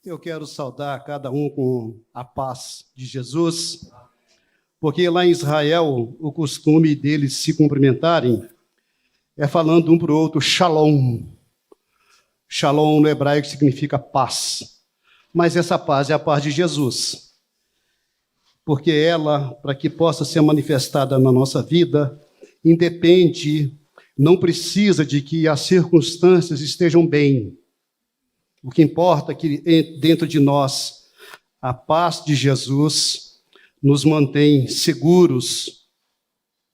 Eu quero saudar cada um com a paz de Jesus, porque lá em Israel o costume deles se cumprimentarem é falando um para o outro shalom. Shalom no hebraico significa paz, mas essa paz é a paz de Jesus, porque ela, para que possa ser manifestada na nossa vida, independe, não precisa de que as circunstâncias estejam bem. O que importa é que dentro de nós, a paz de Jesus nos mantém seguros.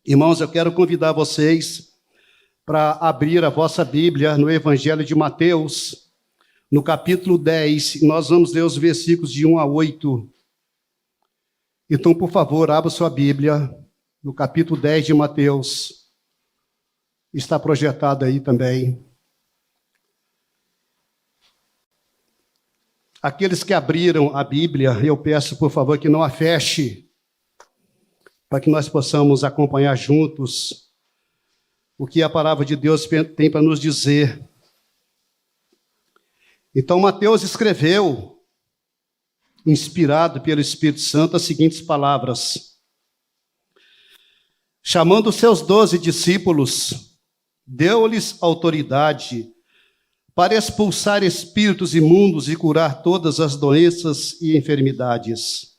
Irmãos, eu quero convidar vocês para abrir a vossa Bíblia no Evangelho de Mateus, no capítulo 10, nós vamos ler os versículos de 1 a 8. Então, por favor, abra sua Bíblia no capítulo 10 de Mateus. Está projetado aí também. Aqueles que abriram a Bíblia, eu peço, por favor, que não a feche, para que nós possamos acompanhar juntos o que a palavra de Deus tem para nos dizer. Então, Mateus escreveu, inspirado pelo Espírito Santo, as seguintes palavras: chamando os seus 12 discípulos, deu-lhes autoridade para expulsar espíritos imundos e curar todas as doenças e enfermidades.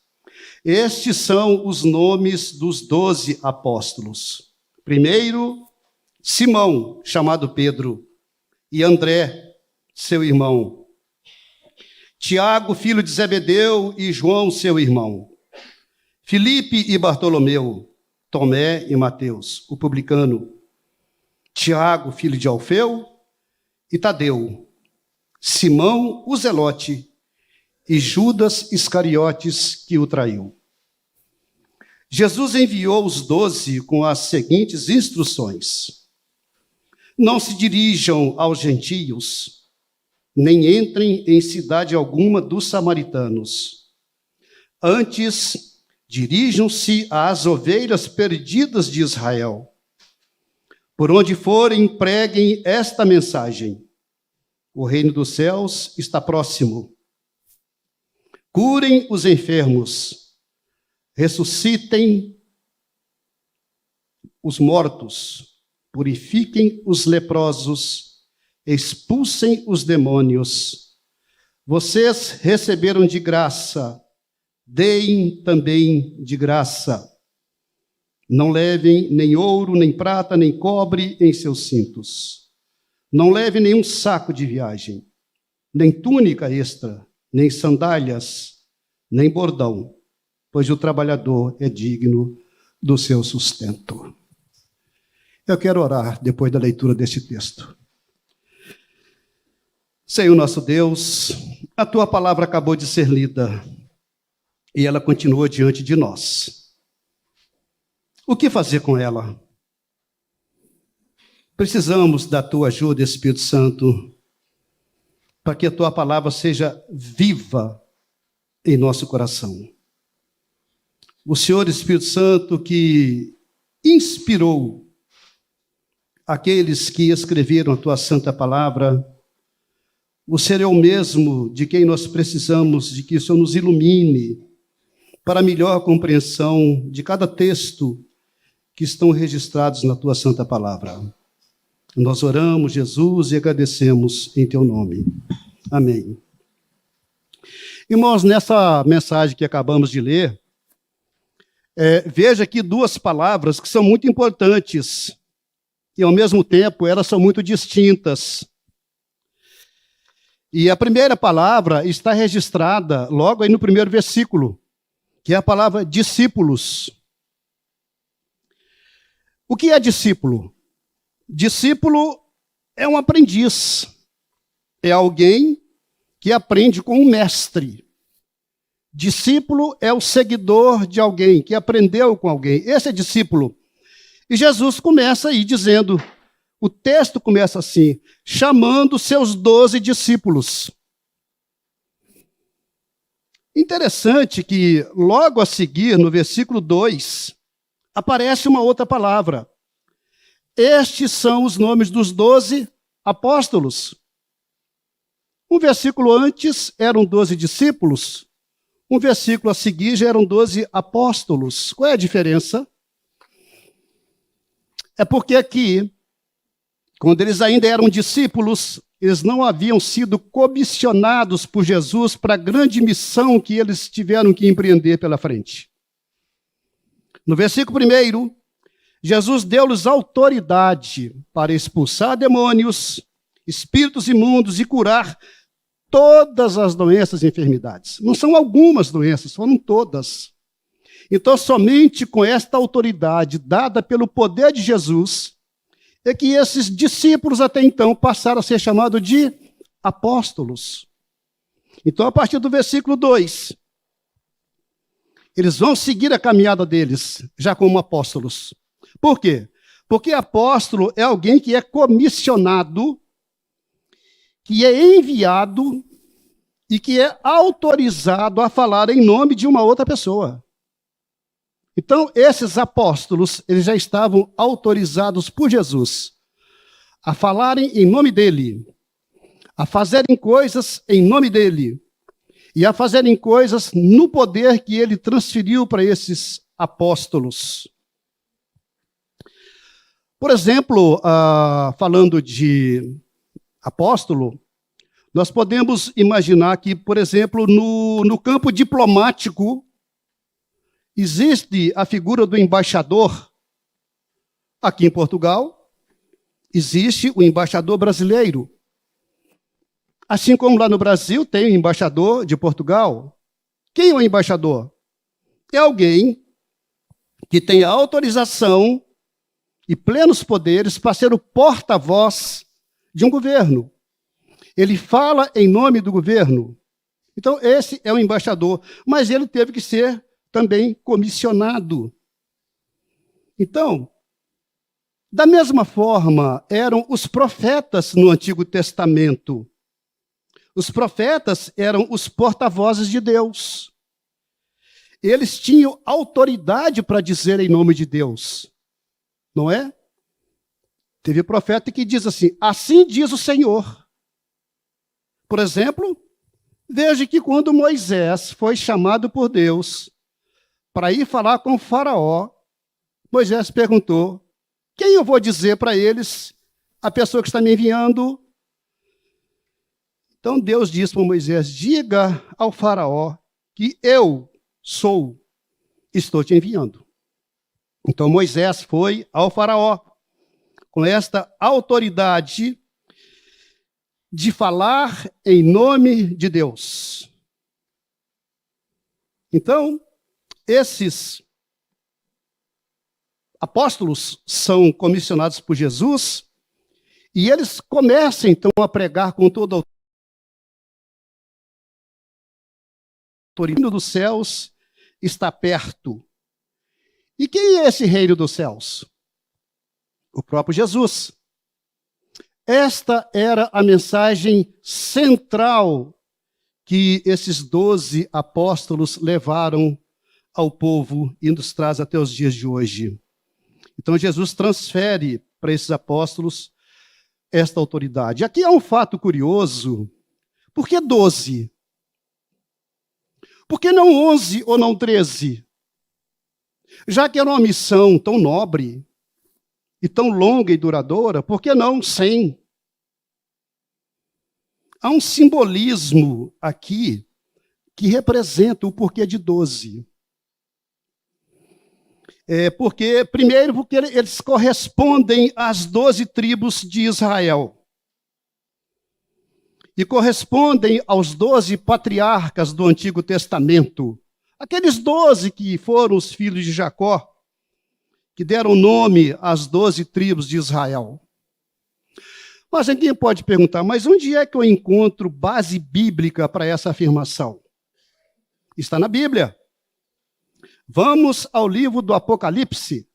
Estes são os nomes dos 12 apóstolos. Primeiro, Simão, chamado Pedro, e André, seu irmão. Tiago, filho de Zebedeu, e João, seu irmão. Filipe e Bartolomeu, Tomé e Mateus, o publicano. Tiago, filho de Alfeu, e Tadeu, Simão, o Zelote, e Judas Iscariotes, que o traiu. Jesus enviou os 12 com as seguintes instruções: não se dirijam aos gentios, nem entrem em cidade alguma dos samaritanos. Antes, dirijam-se às ovelhas perdidas de Israel. Por onde forem, preguem esta mensagem: o reino dos céus está próximo. Curem os enfermos, ressuscitem os mortos, purifiquem os leprosos, expulsem os demônios. Vocês receberam de graça, deem também de graça. Não levem nem ouro, nem prata, nem cobre em seus cintos. Não levem nenhum saco de viagem, nem túnica extra, nem sandálias, nem bordão, pois o trabalhador é digno do seu sustento. Eu quero orar depois da leitura deste texto. Senhor nosso Deus, a tua palavra acabou de ser lida e ela continua diante de nós. O que fazer com ela? Precisamos da tua ajuda, Espírito Santo, para que a tua palavra seja viva em nosso coração. O Senhor, Espírito Santo, que inspirou aqueles que escreveram a tua santa palavra, o Senhor é o mesmo de quem nós precisamos, de que o Senhor nos ilumine para a melhor compreensão de cada texto que estão registrados na tua santa palavra. Nós oramos, Jesus, e agradecemos em teu nome. Amém. Irmãos, nessa mensagem que acabamos de ler, veja aqui duas palavras que são muito importantes e, ao mesmo tempo, elas são muito distintas. E a primeira palavra está registrada logo aí no primeiro versículo, que é a palavra discípulos. O que é discípulo? Discípulo é um aprendiz, é alguém que aprende com um mestre. Discípulo é o seguidor de alguém, que aprendeu com alguém. Esse é discípulo. E Jesus começa aí dizendo, o texto começa assim, chamando seus 12 discípulos. Interessante que logo a seguir, no versículo 2, aparece uma outra palavra. Estes são os nomes dos 12 apóstolos. Um versículo antes eram 12 discípulos, um versículo a seguir já eram 12 apóstolos. Qual é a diferença? É porque aqui, quando eles ainda eram discípulos, eles não haviam sido comissionados por Jesus para a grande missão que eles tiveram que empreender pela frente. No versículo 1, Jesus deu-lhes autoridade para expulsar demônios, espíritos imundos e curar todas as doenças e enfermidades. Não são algumas doenças, foram todas. Então, somente com esta autoridade dada pelo poder de Jesus, é que esses discípulos até então passaram a ser chamados de apóstolos. Então, a partir do versículo 2, eles vão seguir a caminhada deles, já como apóstolos. Por quê? Porque apóstolo é alguém que é comissionado, que é enviado e que é autorizado a falar em nome de uma outra pessoa. Então, esses apóstolos, eles já estavam autorizados por Jesus a falarem em nome dele, a fazerem coisas em nome dele e a fazerem coisas no poder que ele transferiu para esses apóstolos. Por exemplo, falando de apóstolo, nós podemos imaginar que, por exemplo, no campo diplomático, existe a figura do embaixador. Aqui em Portugal, existe o embaixador brasileiro. Assim como lá no Brasil tem o embaixador de Portugal. Quem é o embaixador? É alguém que tem a autorização e plenos poderes para ser o porta-voz de um governo. Ele fala em nome do governo. Então, esse é o embaixador. Mas ele teve que ser também comissionado. Então, da mesma forma, eram os profetas no Antigo Testamento. Os profetas eram os porta-vozes de Deus. Eles tinham autoridade para dizer em nome de Deus. Não é? Teve profeta que diz assim: assim diz o Senhor. Por exemplo, veja que quando Moisés foi chamado por Deus para ir falar com o faraó, Moisés perguntou: quem eu vou dizer para eles, a pessoa que está me enviando? Então Deus disse para Moisés: diga ao faraó que eu estou te enviando. Então Moisés foi ao faraó com esta autoridade de falar em nome de Deus. Então, esses apóstolos são comissionados por Jesus e eles começam então a pregar com toda a autoridade. O reino dos céus está perto. E quem é esse reino dos céus? O próprio Jesus. Esta era a mensagem central que esses 12 apóstolos levaram ao povo e nos traz até os dias de hoje. Então, Jesus transfere para esses apóstolos esta autoridade. Aqui há um fato curioso. Por que 12? Por que não 11 ou não 13? Já que era uma missão tão nobre e tão longa e duradoura, por que não 100? Há um simbolismo aqui que representa o porquê de 12. Primeiro, porque eles correspondem às 12 tribos de Israel. E correspondem aos 12 patriarcas do Antigo Testamento. Aqueles 12 que foram os filhos de Jacó, que deram nome às 12 tribos de Israel. Mas alguém pode perguntar, mas onde é que eu encontro base bíblica para essa afirmação? Está na Bíblia. Vamos ao livro do Apocalipse,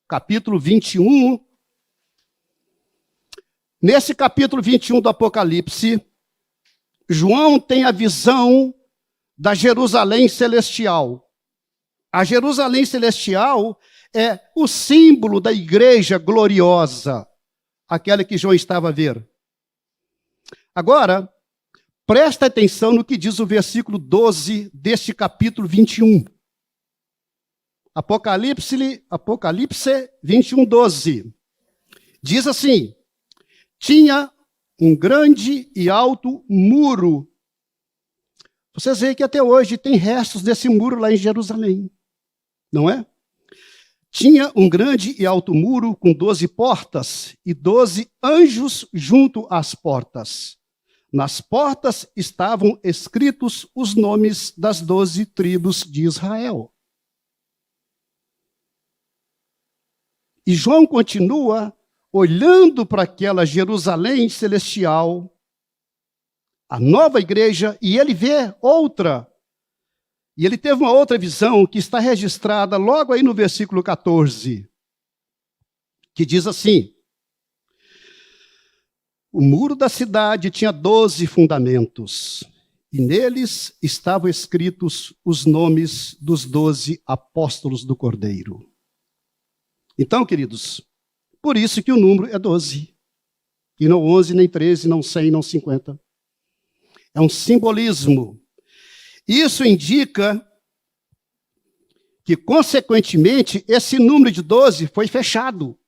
capítulo 21. Nesse capítulo 21 do Apocalipse, João tem a visão da Jerusalém celestial. A Jerusalém celestial é o símbolo da igreja gloriosa, aquela que João estava a ver. Agora, Presta atenção no que diz o versículo 12 deste capítulo 21. Apocalipse 21, 12. Diz assim: tinha um grande e alto muro. Vocês veem que até hoje tem restos desse muro lá em Jerusalém, não é? Tinha um grande e alto muro com 12 portas e 12 anjos junto às portas. Nas portas estavam escritos os nomes das 12 tribos de Israel. E João continua olhando para aquela Jerusalém celestial, a nova igreja, e ele vê outra. E ele teve uma outra visão que está registrada logo aí no versículo 14, que diz assim: o muro da cidade tinha 12 fundamentos, e neles estavam escritos os nomes dos 12 apóstolos do Cordeiro. Então, queridos, por isso que o número é 12, e não 11, nem 13, não 100, não 50. É um simbolismo. Isso indica que, consequentemente, esse número de 12 foi fechado.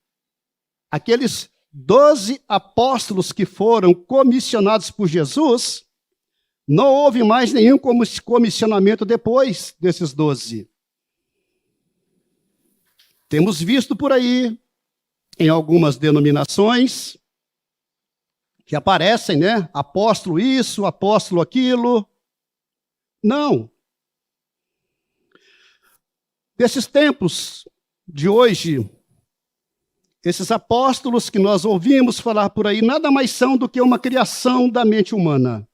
Aqueles 12 apóstolos que foram comissionados por Jesus, não houve mais nenhum comissionamento depois desses 12. Temos visto por aí, em algumas denominações, que aparecem, né? Apóstolo isso, apóstolo aquilo. Não. Desses tempos de hoje, esses apóstolos que nós ouvimos falar por aí, nada mais são do que uma criação da mente humana.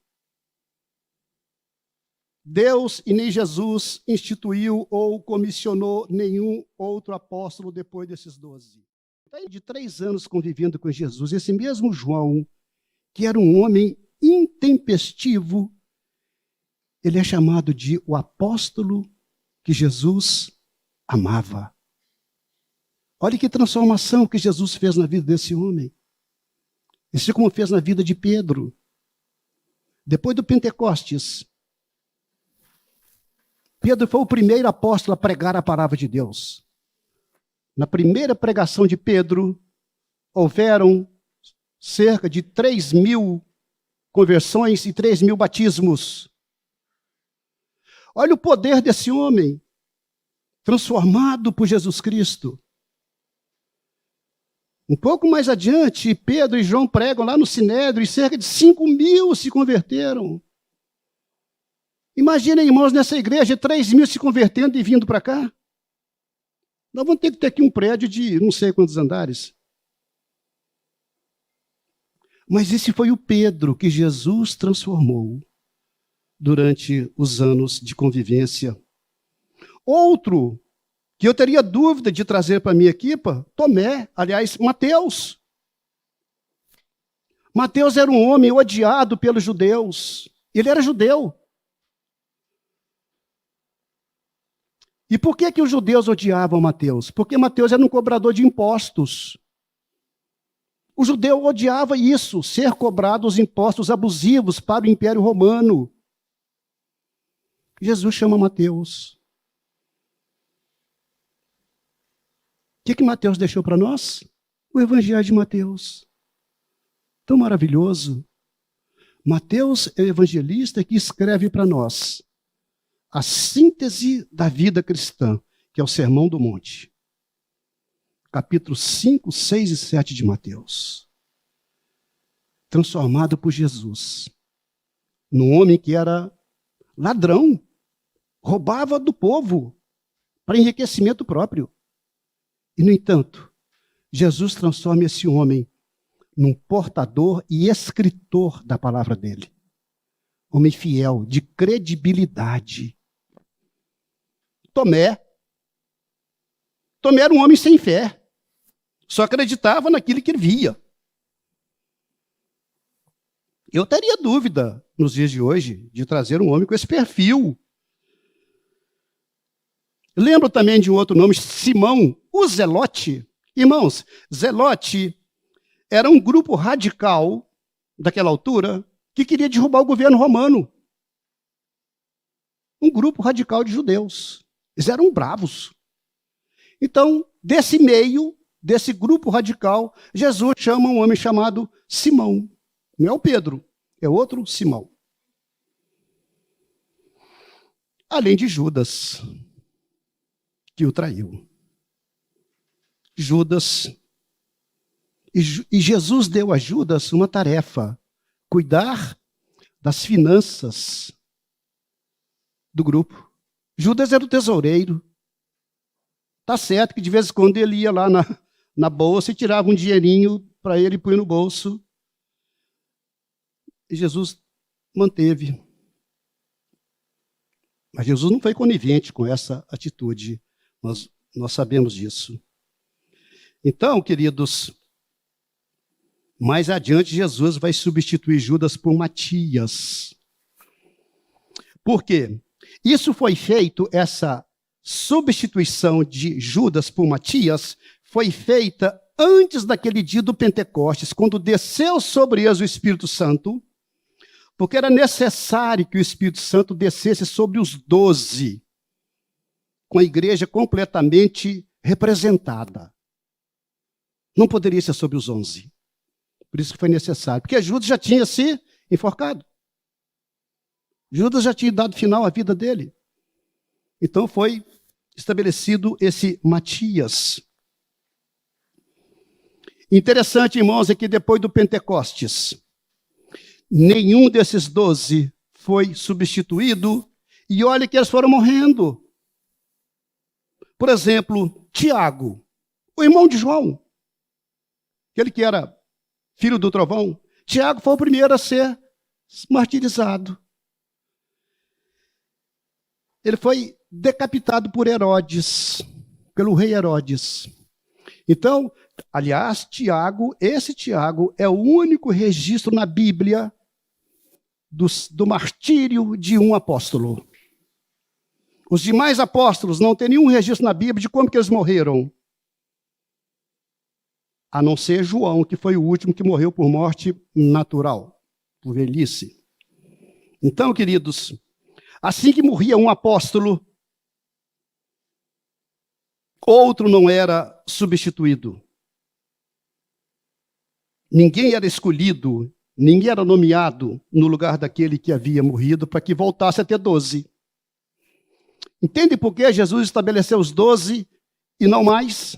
Deus e nem Jesus instituiu ou comissionou nenhum outro apóstolo depois desses 12. De 3 anos convivendo com Jesus, esse mesmo João, que era um homem intempestivo, ele é chamado de o apóstolo que Jesus amava. Olha que transformação que Jesus fez na vida desse homem. Assim como fez na vida de Pedro. Depois do Pentecostes, Pedro foi o primeiro apóstolo a pregar a palavra de Deus. Na primeira pregação de Pedro, houveram cerca de 3.000 conversões e 3.000 batismos. Olha o poder desse homem, transformado por Jesus Cristo. Um pouco mais adiante, Pedro e João pregam lá no Sinédrio e cerca de 5.000 se converteram. Imaginem, irmãos, nessa igreja, 3.000 se convertendo e vindo para cá. Nós vamos ter que ter aqui um prédio de não sei quantos andares. Mas esse foi o Pedro que Jesus transformou durante os anos de convivência. Outro que eu teria dúvida de trazer para a minha equipa, Tomé, aliás, Mateus. Mateus era um homem odiado pelos judeus. Ele era judeu. E por que os judeus odiavam Mateus? Porque Mateus era um cobrador de impostos. O judeu odiava isso, ser cobrado os impostos abusivos para o Império Romano. Jesus chama Mateus. O que Mateus deixou para nós? O Evangelho de Mateus. Tão maravilhoso. Mateus é o evangelista que escreve para nós a síntese da vida cristã, que é o Sermão do Monte. Capítulos 5, 6 e 7 de Mateus. Transformado por Jesus, num homem que era ladrão, roubava do povo para enriquecimento próprio. E, no entanto, Jesus transforma esse homem num portador e escritor da palavra dele. Homem fiel, de credibilidade. Tomé era um homem sem fé. Só acreditava naquilo que ele via. Eu teria dúvida, nos dias de hoje, de trazer um homem com esse perfil. Lembro também de um outro nome, Simão, o Zelote. Irmãos, Zelote era um grupo radical, daquela altura, que queria derrubar o governo romano. Um grupo radical de judeus. Eles eram bravos. Então, desse meio, desse grupo radical, Jesus chama um homem chamado Simão. Não é o Pedro, é outro Simão. Além de Judas, que o traiu. Judas. E Jesus deu a Judas uma tarefa: cuidar das finanças do grupo. Judas era o tesoureiro. Tá certo que de vez em quando ele ia lá na bolsa e tirava um dinheirinho para ele pôr no bolso. E Jesus manteve. Mas Jesus não foi conivente com essa atitude. Nós sabemos disso. Então, queridos, mais adiante Jesus vai substituir Judas por Matias. Por quê? Isso foi feito, essa substituição de Judas por Matias, foi feita antes daquele dia do Pentecostes, quando desceu sobre eles o Espírito Santo, porque era necessário que o Espírito Santo descesse sobre os 12, com a igreja completamente representada. Não poderia ser sobre os 11. Por isso que foi necessário, porque Judas já tinha se enforcado. Judas já tinha dado final à vida dele. Então foi estabelecido esse Matias. Interessante, irmãos, é que depois do Pentecostes, nenhum desses 12 foi substituído, e olha que eles foram morrendo. Por exemplo, Tiago, o irmão de João, aquele que era filho do trovão. Tiago foi o primeiro a ser martirizado. Ele foi decapitado por Herodes, pelo rei Herodes. Então, aliás, esse Tiago é o único registro na Bíblia do martírio de um apóstolo. Os demais apóstolos não têm nenhum registro na Bíblia de como que eles morreram. A não ser João, que foi o último que morreu por morte natural, por velhice. Então, queridos, assim que morria um apóstolo, outro não era substituído. Ninguém era escolhido, ninguém era nomeado no lugar daquele que havia morrido para que voltasse a ter 12. Entende por que Jesus estabeleceu os 12 e não mais?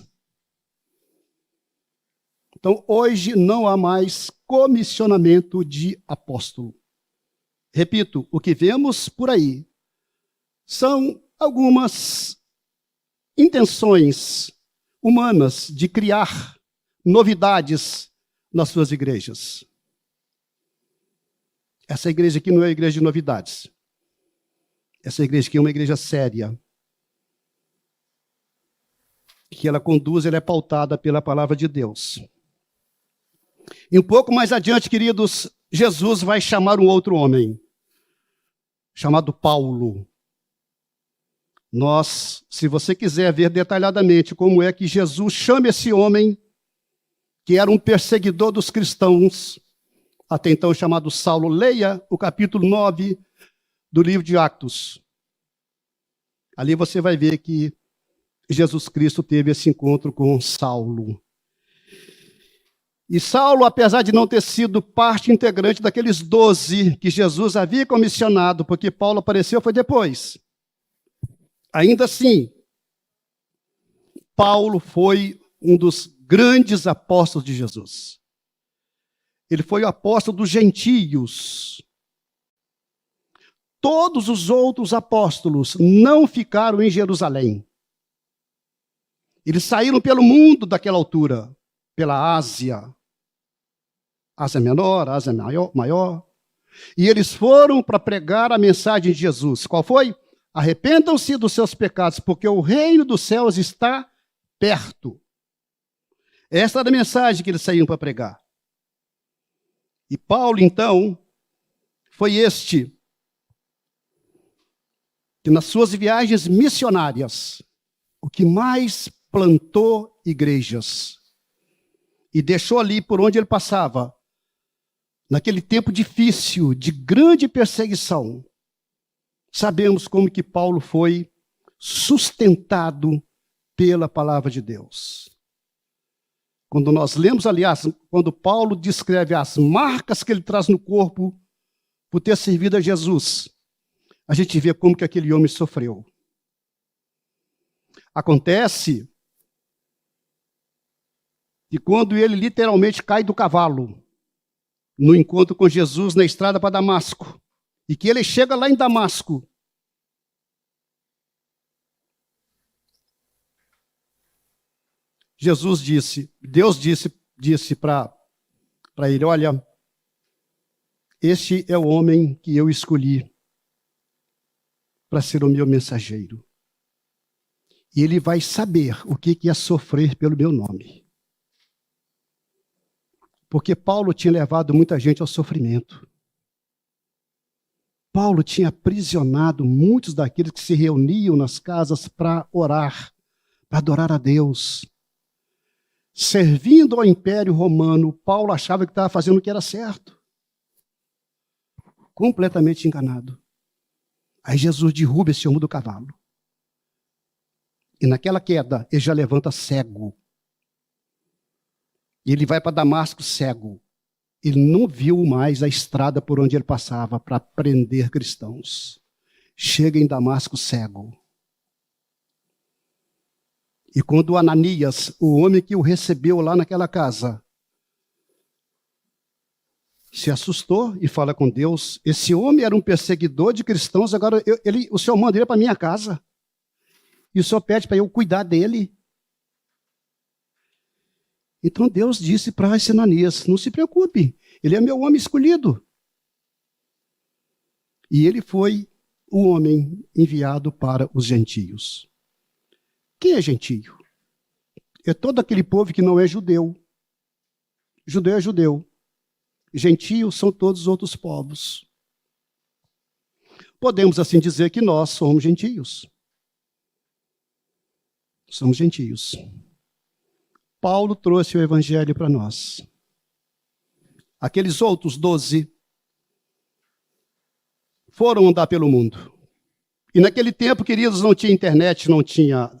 Então, hoje não há mais comissionamento de apóstolo. Repito, o que vemos por aí são algumas intenções humanas de criar novidades nas suas igrejas. Essa igreja aqui não é uma igreja de novidades. Essa igreja aqui é uma igreja séria. Que ela conduz, ela é pautada pela palavra de Deus. E um pouco mais adiante, queridos, Jesus vai chamar um outro homem, chamado Paulo. Se você quiser ver detalhadamente como é que Jesus chama esse homem, que era um perseguidor dos cristãos, até então chamado Saulo, leia o capítulo 9 do livro de Atos. Ali você vai ver que Jesus Cristo teve esse encontro com Saulo. E Saulo, apesar de não ter sido parte integrante daqueles 12 que Jesus havia comissionado, porque Paulo apareceu, foi depois. Ainda assim, Paulo foi um dos grandes apóstolos de Jesus. Ele foi o apóstolo dos gentios. Todos os outros apóstolos não ficaram em Jerusalém. Eles saíram pelo mundo daquela altura, pela Ásia Menor, Ásia Maior. E eles foram para pregar a mensagem de Jesus. Qual foi? Arrependam-se dos seus pecados, porque o reino dos céus está perto. Essa era a mensagem que eles saíram para pregar. E Paulo, então, foi este que nas suas viagens missionárias, o que mais plantou igrejas. E deixou ali, por onde ele passava, naquele tempo difícil, de grande perseguição, sabemos como que Paulo foi sustentado pela palavra de Deus. Quando nós lemos, aliás, quando Paulo descreve as marcas que ele traz no corpo por ter servido a Jesus, a gente vê como que aquele homem sofreu. Acontece que quando ele literalmente cai do cavalo, no encontro com Jesus na estrada para Damasco, e que ele chega lá em Damasco, Deus disse para ele, olha, este é o homem que eu escolhi para ser o meu mensageiro. E ele vai saber o que é sofrer pelo meu nome. Porque Paulo tinha levado muita gente ao sofrimento. Paulo tinha aprisionado muitos daqueles que se reuniam nas casas para orar, para adorar a Deus. Servindo ao Império Romano, Paulo achava que estava fazendo o que era certo. Completamente enganado. Aí Jesus derruba esse homem do cavalo. E naquela queda, ele já levanta cego. E ele vai para Damasco cego. Ele não viu mais a estrada por onde ele passava para prender cristãos. Chega em Damasco cego. E quando Ananias, o homem que o recebeu lá naquela casa, se assustou e fala com Deus, esse homem era um perseguidor de cristãos, agora o senhor manda ele para minha casa. E o senhor pede para eu cuidar dele. Então Deus disse para Ananias, não se preocupe, ele é meu homem escolhido. E ele foi o homem enviado para os gentios. Quem é gentio? É todo aquele povo que não é judeu. Judeu é judeu. Gentios são todos os outros povos. Podemos assim dizer que nós somos gentios. Somos gentios. Paulo trouxe o evangelho para nós. Aqueles outros 12 foram andar pelo mundo. E naquele tempo, queridos, não tinha internet, não tinha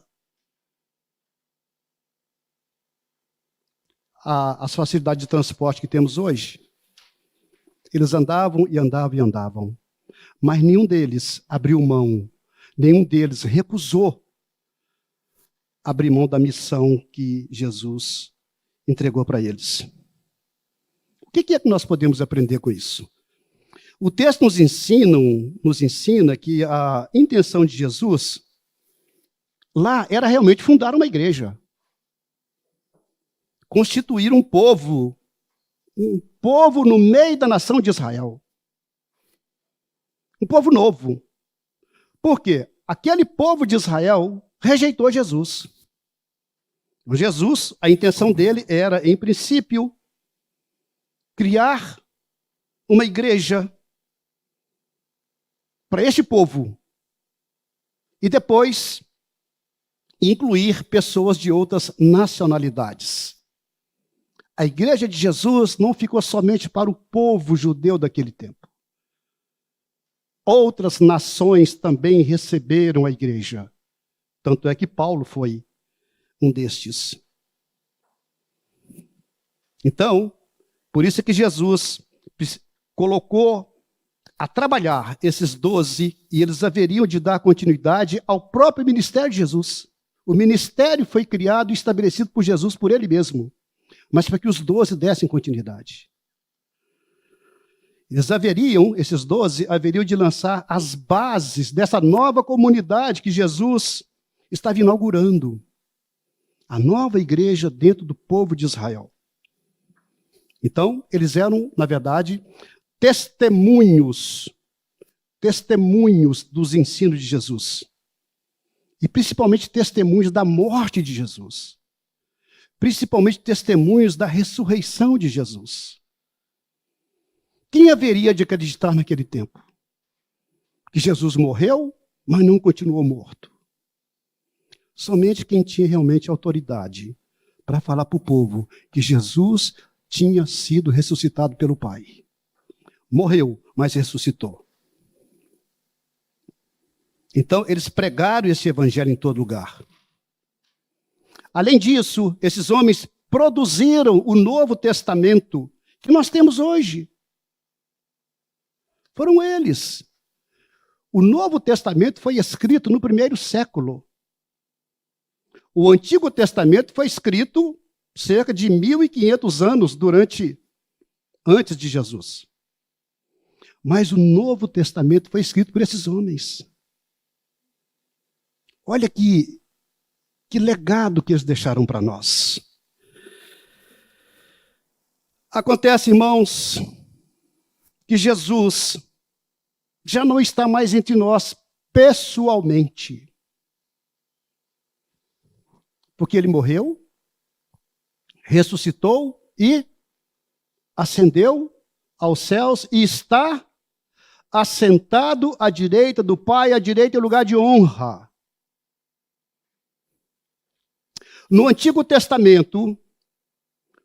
as facilidades de transporte que temos hoje. Eles andavam e andavam e andavam. Mas nenhum deles abriu mão, nenhum deles recusou abrir mão da missão que Jesus entregou para eles. O que é que nós podemos aprender com isso? O texto nos ensina que a intenção de Jesus lá era realmente fundar uma igreja. Constituir um povo no meio da nação de Israel. Um povo novo. Por quê? Aquele povo de Israel rejeitou Jesus. Jesus, a intenção dele era, em princípio, criar uma igreja para este povo e depois incluir pessoas de outras nacionalidades. A igreja de Jesus não ficou somente para o povo judeu daquele tempo. Outras nações também receberam a igreja. Tanto é que Paulo foi um destes. Então, por isso é que Jesus colocou a trabalhar esses 12 e eles haveriam de dar continuidade ao próprio ministério de Jesus. O ministério foi criado e estabelecido por Jesus, por ele mesmo, mas para que os 12 dessem continuidade. Esses 12 haveriam de lançar as bases dessa nova comunidade que Jesus estava inaugurando. A nova igreja dentro do povo de Israel. Então, eles eram, na verdade, testemunhos dos ensinos de Jesus. E principalmente testemunhos da morte de Jesus. Principalmente testemunhos da ressurreição de Jesus. Quem haveria de acreditar naquele tempo? Que Jesus morreu, mas não continuou morto. Somente quem tinha realmente autoridade para falar para o povo que Jesus tinha sido ressuscitado pelo Pai. morreu, mas ressuscitou. Então, eles pregaram esse evangelho em todo lugar. Além disso, esses homens produziram o Novo Testamento que nós temos hoje. Foram eles. O Novo Testamento foi escrito no primeiro século. O Antigo Testamento foi escrito cerca de 1.500 anos antes de Jesus. Mas o Novo Testamento foi escrito por esses homens. Olha que legado que eles deixaram para nós. Acontece, irmãos, que Jesus já não está mais entre nós pessoalmente. Porque ele morreu, ressuscitou e ascendeu aos céus e está assentado à direita do Pai, à direita é lugar de honra. No Antigo Testamento,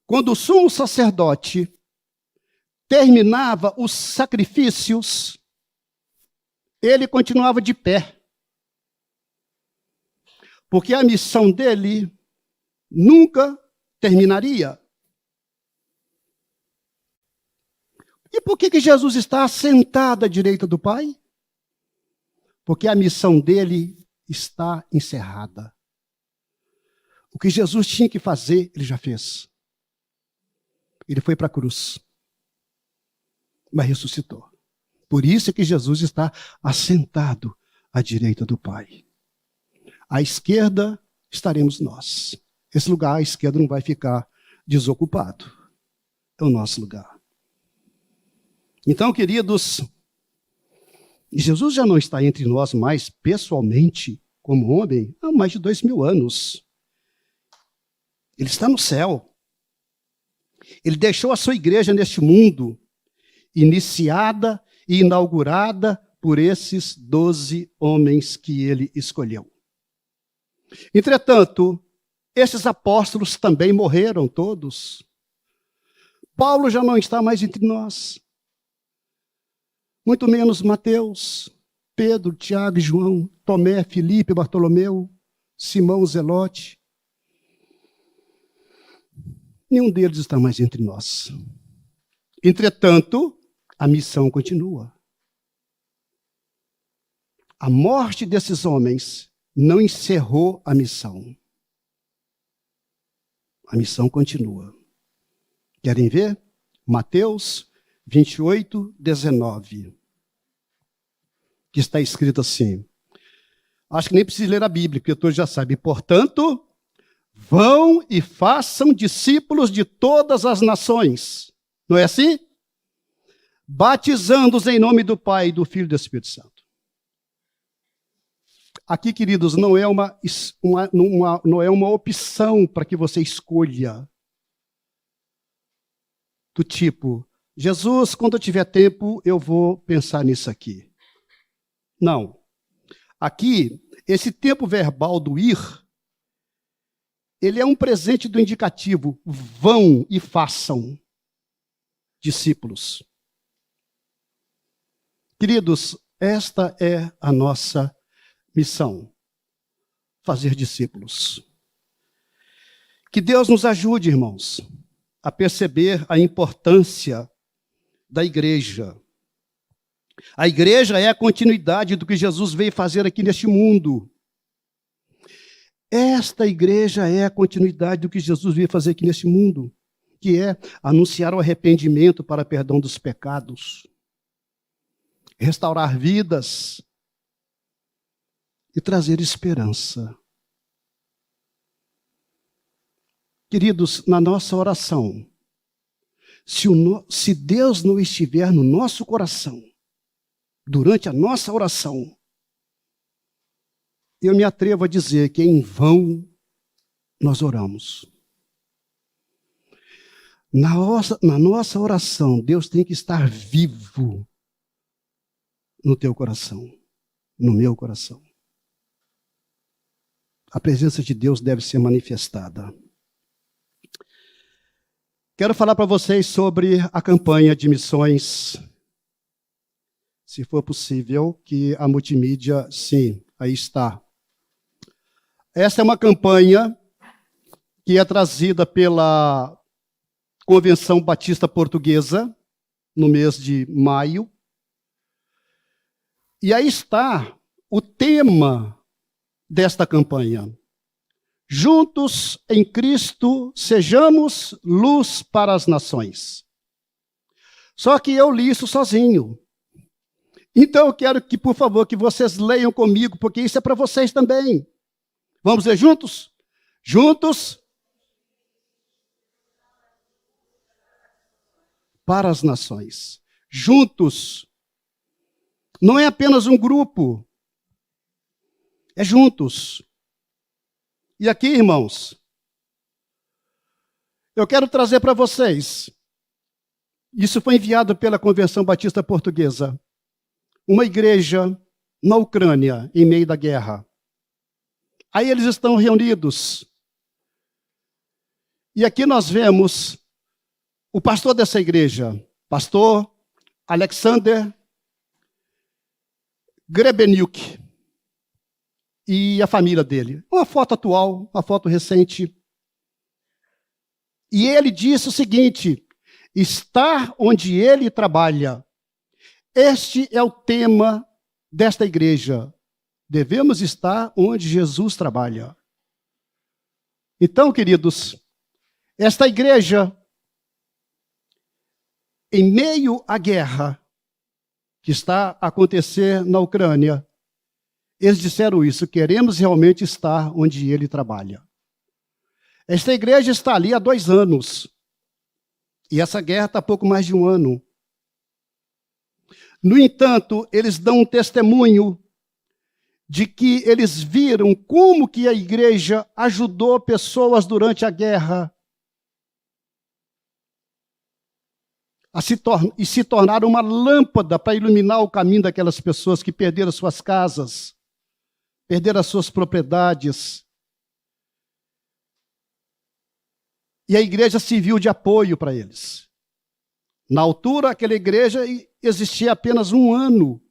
quando o sumo sacerdote terminava os sacrifícios, ele continuava de pé. Porque a missão dele nunca terminaria. E por que Jesus está assentado à direita do Pai? Porque a missão dele está encerrada. O que Jesus tinha que fazer, ele já fez. Ele foi para a cruz, mas ressuscitou. Por isso é que Jesus está assentado à direita do Pai. À esquerda estaremos nós. Esse lugar à esquerda não vai ficar desocupado. É o nosso lugar. Então, queridos, Jesus já não está entre nós mais pessoalmente, como homem, há mais de 2.000 anos. Ele está no céu. Ele deixou a sua igreja neste mundo, iniciada e inaugurada por esses 12 homens que ele escolheu. Entretanto, esses apóstolos também morreram todos. Paulo já não está mais entre nós. Muito menos Mateus, Pedro, Tiago e João, Tomé, Filipe, Bartolomeu, Simão, Zelote. Nenhum deles está mais entre nós. Entretanto, a missão continua. A morte desses homens não encerrou a missão. A missão continua. Querem ver? Mateus 28, 19. Que está escrito assim. Acho que nem preciso ler a Bíblia, porque todos já sabem. Portanto, vão e façam discípulos de todas as nações. Não é assim? Batizando-os em nome do Pai, do Filho e do Espírito Santo. Aqui, queridos, não é uma opção para que você escolha. Do tipo, Jesus, quando eu tiver tempo, eu vou pensar nisso aqui. Não. Aqui, esse tempo verbal do ir, ele é um presente do indicativo. Vão e façam discípulos. Queridos, esta é a nossa missão. Fazer discípulos. Que Deus nos ajude, irmãos, a perceber a importância da igreja. A igreja é a continuidade do que Jesus veio fazer aqui neste mundo. Esta igreja é a continuidade do que Jesus veio fazer aqui neste mundo, que é anunciar o arrependimento para perdão dos pecados, restaurar vidas e trazer esperança. Queridos, na nossa oração, se Deus não estiver no nosso coração, durante a nossa oração, eu me atrevo a dizer que em vão nós oramos. Na nossa oração, Deus tem que estar vivo no teu coração, no meu coração. A presença de Deus deve ser manifestada. Quero falar para vocês sobre a campanha de missões se for possível, que a multimídia, sim, aí está. Esta é uma campanha que é trazida pela Convenção Batista Portuguesa, no mês de maio. E aí está o tema desta campanha. Juntos em Cristo, sejamos luz para as nações. Só que eu li isso sozinho. Então eu quero que, por favor, que vocês leiam comigo, porque isso é para vocês também. Vamos ler juntos? Juntos para as nações. Juntos. Não é apenas um grupo. É juntos. E aqui, irmãos, eu quero trazer para vocês, isso foi enviado pela Convenção Batista Portuguesa, uma igreja na Ucrânia, em meio da guerra. Aí eles estão reunidos. E aqui nós vemos o pastor dessa igreja, pastor Alexander Grebenuk, e a família dele. Uma foto atual, uma foto recente. E ele disse o seguinte: estar onde ele trabalha. Este é o tema desta igreja. Devemos estar onde Jesus trabalha. Então, queridos, esta igreja, em meio à guerra que está a acontecer na Ucrânia, eles disseram isso: queremos realmente estar onde ele trabalha. Esta igreja está ali há 2 anos. E essa guerra está há pouco mais de 1 ano. No entanto, eles dão um testemunho de que eles viram como que a igreja ajudou pessoas durante a guerra e se tornaram uma lâmpada para iluminar o caminho daquelas pessoas que perderam suas casas, perderam as suas propriedades. E a igreja serviu de apoio para eles. Na altura, aquela igreja existia apenas 1 ano.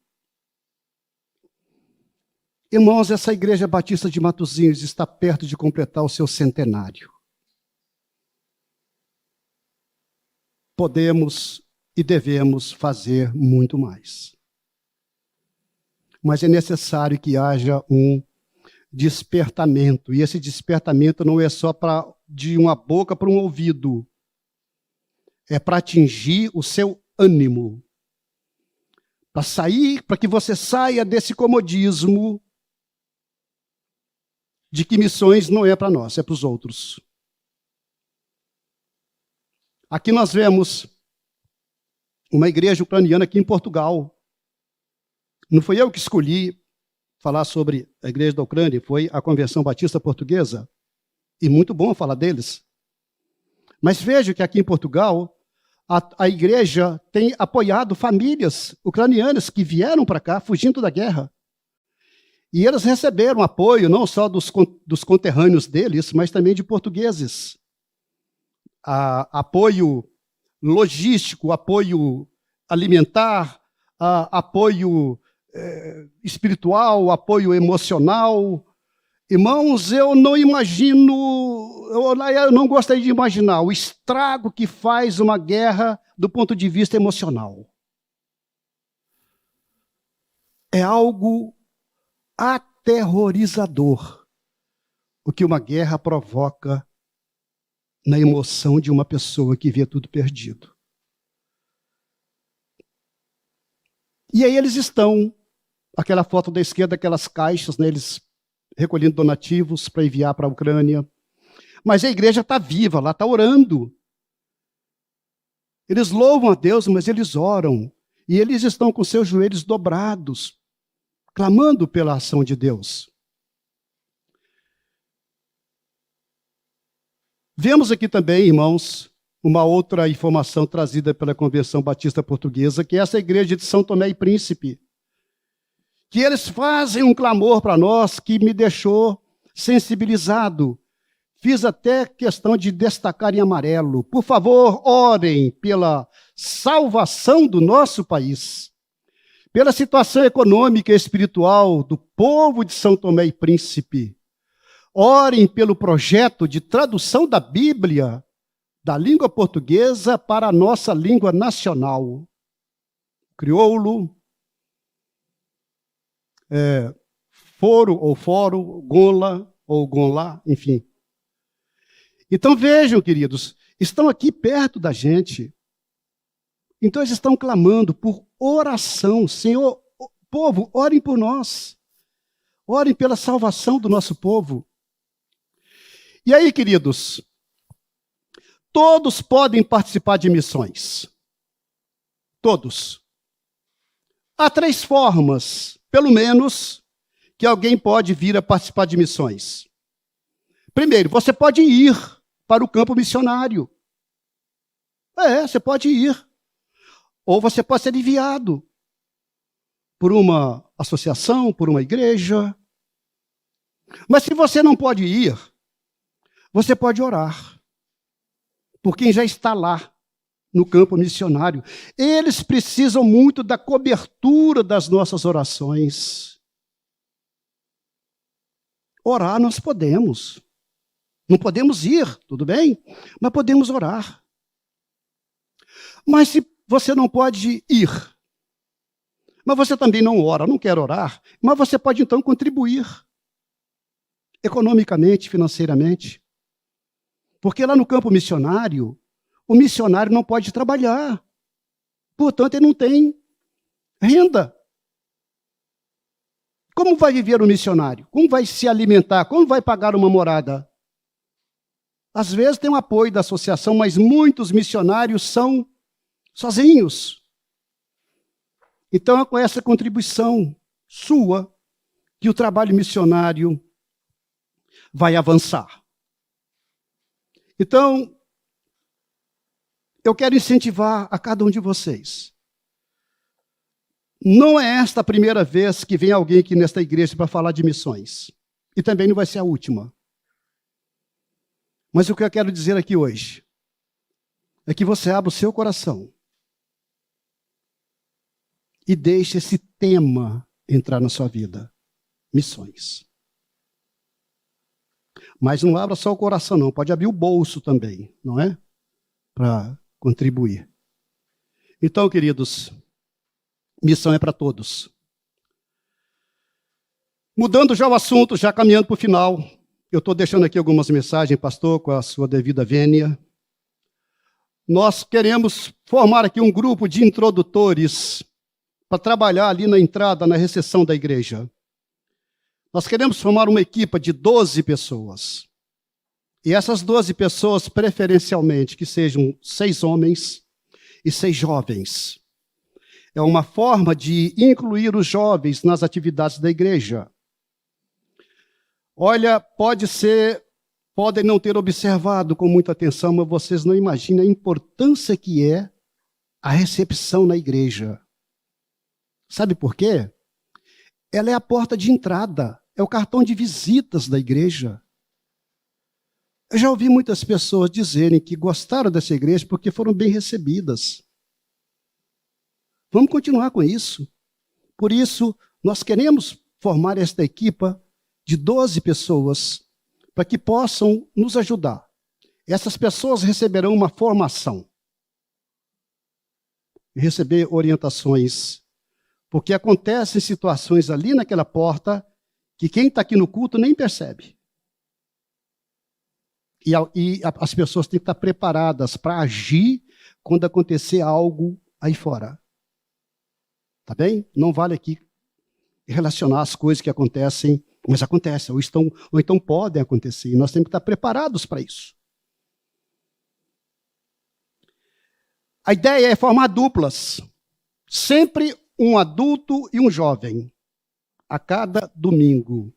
Irmãos, essa igreja batista de Matosinhos está perto de completar o seu centenário. Podemos e devemos fazer muito mais. Mas é necessário que haja um despertamento. E esse despertamento não é só de uma boca para um ouvido. É para atingir o seu ânimo. Para que você saia desse comodismo de que missões não é para nós, é para os outros. Aqui nós vemos uma igreja ucraniana aqui em Portugal. Não fui eu que escolhi falar sobre a igreja da Ucrânia, foi a Convenção Batista Portuguesa. E muito bom falar deles. Mas veja que aqui em Portugal, a igreja tem apoiado famílias ucranianas que vieram para cá fugindo da guerra. E eles receberam apoio não só dos conterrâneos deles, mas também de portugueses. Apoio logístico, apoio alimentar, apoio espiritual, apoio emocional. Irmãos, eu não gostaria de imaginar o estrago que faz uma guerra do ponto de vista emocional. É algo aterrorizador o que uma guerra provoca na emoção de uma pessoa que vê tudo perdido. E aí eles estão, aquela foto da esquerda, aquelas caixas, né, eles recolhendo donativos para enviar para a Ucrânia. Mas a igreja está viva, lá está orando. Eles louvam a Deus, mas eles oram. E eles estão com seus joelhos dobrados, clamando pela ação de Deus. Vemos aqui também, irmãos, uma outra informação trazida pela Convenção Batista Portuguesa, que é essa igreja de São Tomé e Príncipe, que eles fazem um clamor para nós que me deixou sensibilizado. Fiz até questão de destacar em amarelo. Por favor, orem pela salvação do nosso país, pela situação econômica e espiritual do povo de São Tomé e Príncipe. Orem pelo projeto de tradução da Bíblia da língua portuguesa para a nossa língua nacional. Crioulo, foro ou foro, gonla ou gonlá, enfim. Então vejam, queridos, estão aqui perto da gente. Então eles estão clamando por oração. Senhor, povo, orem por nós. Orem pela salvação do nosso povo. E aí, queridos, todos podem participar de missões. Todos. Há 3 formas, pelo menos, que alguém pode vir a participar de missões. Primeiro, você pode ir para o campo missionário. Você pode ir. Ou você pode ser enviado por uma associação, por uma igreja. Mas se você não pode ir, você pode orar por quem já está lá no campo missionário. Eles precisam muito da cobertura das nossas orações. Orar nós podemos. Não podemos ir, tudo bem? Mas podemos orar. Mas se você não pode ir, mas você também não ora, não quer orar, mas você pode então contribuir economicamente, financeiramente. Porque lá no campo missionário, o missionário não pode trabalhar. Portanto, ele não tem renda. Como vai viver o missionário? Como vai se alimentar? Como vai pagar uma morada? Às vezes tem o apoio da associação, mas muitos missionários são sozinhos. Então, é com essa contribuição sua que o trabalho missionário vai avançar. Então, eu quero incentivar a cada um de vocês. Não é esta a primeira vez que vem alguém aqui nesta igreja para falar de missões. E também não vai ser a última. Mas o que eu quero dizer aqui hoje é que você abra o seu coração e deixe esse tema entrar na sua vida. Missões. Mas não abra só o coração, não. Pode abrir o bolso também, não é? Para contribuir. Então, queridos, missão é para todos. Mudando já o assunto, já caminhando para o final, eu estou deixando aqui algumas mensagens, pastor, com a sua devida vênia. Nós queremos formar aqui um grupo de introdutores para trabalhar ali na entrada, na recepção da igreja. Nós queremos formar uma equipe de 12 pessoas. E essas 12 pessoas, preferencialmente, que sejam 6 homens e 6 jovens. É uma forma de incluir os jovens nas atividades da igreja. Olha, podem não ter observado com muita atenção, mas vocês não imaginam a importância que é a recepção na igreja. Sabe por quê? Ela é a porta de entrada, é o cartão de visitas da igreja. Eu já ouvi muitas pessoas dizerem que gostaram dessa igreja porque foram bem recebidas. Vamos continuar com isso. Por isso, nós queremos formar esta equipa de 12 pessoas para que possam nos ajudar. Essas pessoas receberão uma formação. Receber orientações. Porque acontecem situações ali naquela porta que quem está aqui no culto nem percebe. E as pessoas têm que estar preparadas para agir quando acontecer algo aí fora. Tá bem? Não vale aqui relacionar as coisas que acontecem, mas acontecem, ou então podem acontecer. E nós temos que estar preparados para isso. A ideia é formar duplas. Sempre um adulto e um jovem. A cada domingo.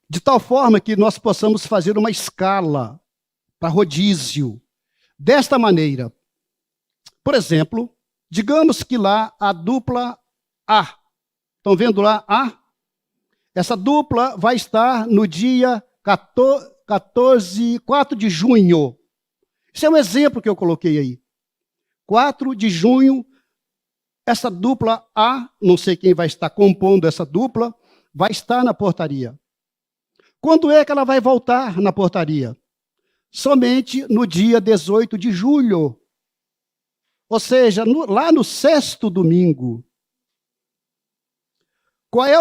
De tal forma que nós possamos fazer uma escala para rodízio. Desta maneira. Por exemplo, digamos que lá a dupla A. Estão vendo lá A? Essa dupla vai estar no dia 4 de junho. Isso é um exemplo que eu coloquei aí. 4 de junho essa dupla A, não sei quem vai estar compondo essa dupla, vai estar na portaria. Quando é que ela vai voltar na portaria? Somente no dia 18 de julho. Ou seja, lá no sexto domingo. Qual é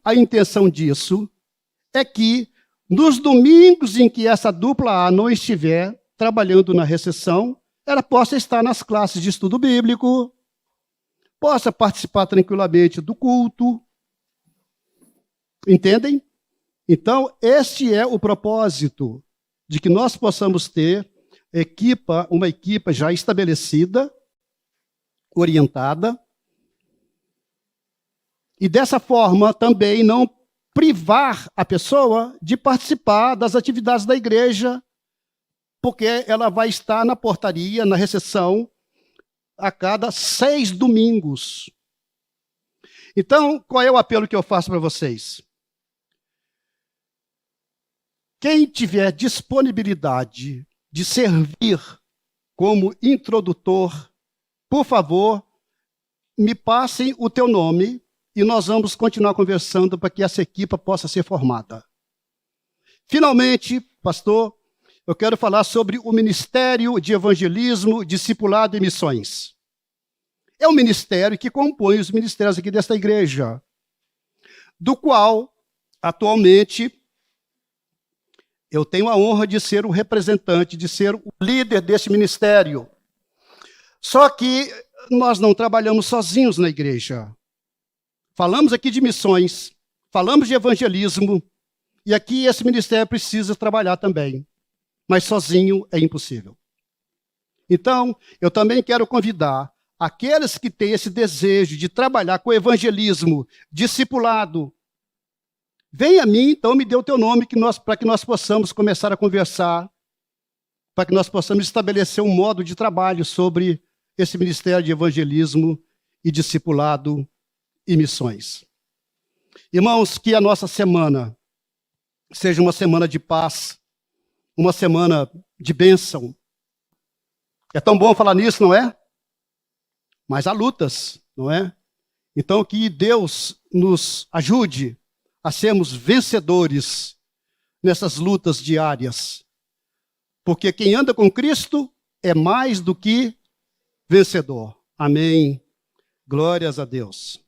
a intenção disso? É que nos domingos em que essa dupla A não estiver trabalhando na recessão, ela possa estar nas classes de estudo bíblico, possa participar tranquilamente do culto. Entendem? Então, este é o propósito de que nós possamos ter uma equipe já estabelecida, orientada, e dessa forma também não privar a pessoa de participar das atividades da igreja, porque ela vai estar na portaria, na recessão, a cada 6 domingos. Então, qual é o apelo que eu faço para vocês? Quem tiver disponibilidade de servir como introdutor, por favor, me passem o teu nome e nós vamos continuar conversando para que essa equipe possa ser formada. Finalmente, pastor, eu quero falar sobre o Ministério de Evangelismo, Discipulado e Missões. É um ministério que compõe os ministérios aqui desta igreja, do qual, atualmente, eu tenho a honra de ser o representante, de ser o líder desse ministério. Só que nós não trabalhamos sozinhos na igreja. Falamos aqui de missões, falamos de evangelismo, e aqui esse ministério precisa trabalhar também. Mas sozinho é impossível. Então, eu também quero convidar aqueles que têm esse desejo de trabalhar com evangelismo, discipulado. Vem a mim, então me dê o teu nome para que nós possamos começar a conversar, para que nós possamos estabelecer um modo de trabalho sobre esse ministério de evangelismo e discipulado e missões. Irmãos, que a nossa semana seja uma semana de paz, uma semana de bênção. É tão bom falar nisso, não é? Mas há lutas, não é? Então, que Deus nos ajude a sermos vencedores nessas lutas diárias. Porque quem anda com Cristo é mais do que vencedor. Amém. Glórias a Deus.